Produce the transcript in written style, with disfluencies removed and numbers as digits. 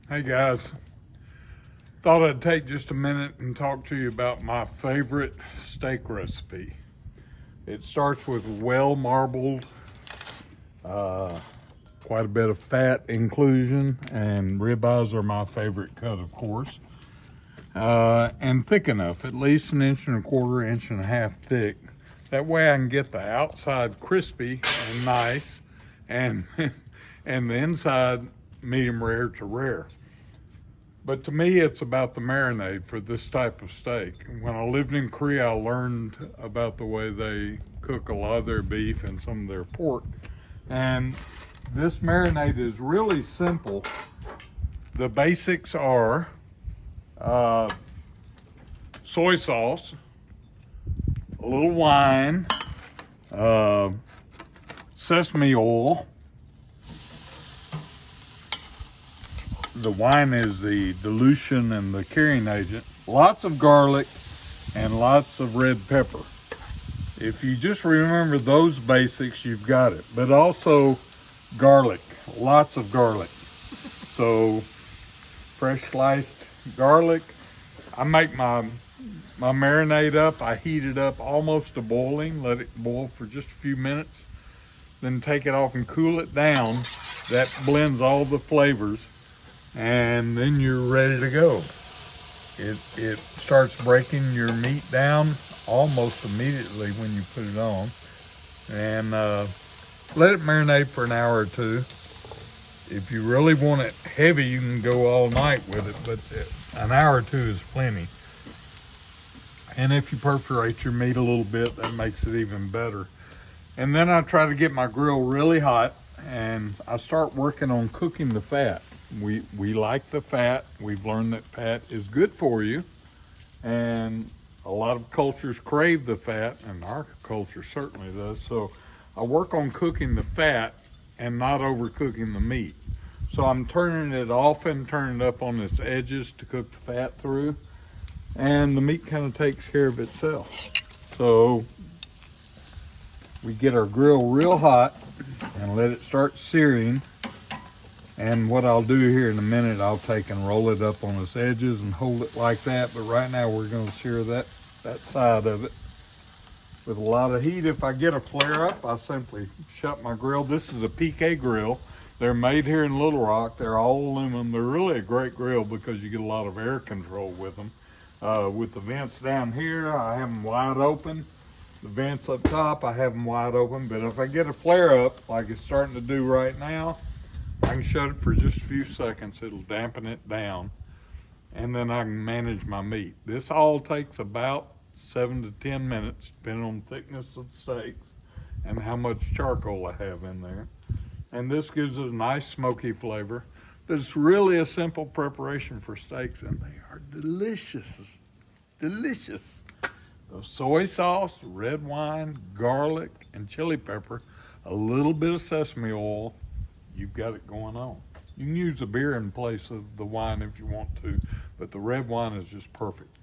Hey guys, thought I'd take just a minute and talk to you about my favorite steak recipe. It starts with well marbled, quite a bit of fat inclusion, and ribeyes are my favorite cut, of course. And thick enough, at least 1.25 inches, 1.5 inches thick. That way I can get the outside crispy and nice, and and the inside medium rare to rare. But to me, it's about the marinade for this type of steak. When I lived in Korea, I learned about the way they cook a lot of their beef and some of their pork. And this marinade is really simple. The basics are soy sauce, a little wine, sesame oil. The wine is the dilution and the curing agent. Lots of garlic and lots of red pepper. If you just remember those basics, you've got it. But also garlic, lots of garlic. So fresh sliced garlic. I make my marinade up. I heat it up almost to boiling. Let it boil for just a few minutes. Then take it off and cool it down. That blends all the flavors. And then you're ready to go. It starts breaking your meat down almost immediately when you put it on. And let it marinate for an hour or two. If you really want it heavy, you can go all night with it, but an hour or two is plenty. And if you perforate your meat a little bit, that makes it even better. And then I try to get my grill really hot, and I start working on cooking the fat. We like the fat. We've learned that fat is good for you, and a lot of cultures crave the fat, and our culture certainly does. So I work on cooking the fat and not overcooking the meat. So I'm turning it off and turning it up on its edges to cook the fat through, and the meat kind of takes care of itself. So we get our grill real hot and let it start searing. And what I'll do here in a minute, I'll take and roll it up on its edges and hold it like that. But right now we're going to sear that side of it with a lot of heat. If I get a flare up, I simply shut my grill. This is a PK grill. They're made here in Little Rock. They're all aluminum. They're really a great grill because you get a lot of air control with them. With the vents down here, I have them wide open. The vents up top, I have them wide open. But if I get a flare up, like it's starting to do right now, I can shut it for just a few seconds. It'll dampen it down, and then I can manage my meat. This all takes about 7 to 10 minutes, depending on the thickness of the steaks and how much charcoal I have in there. And this gives it a nice smoky flavor. But it's really a simple preparation for steaks, and they are delicious, delicious. The soy sauce, red wine, garlic, and chili pepper, a little bit of sesame oil. You've got it going on. You can use the beer in place of the wine if you want to, but the red wine is just perfect.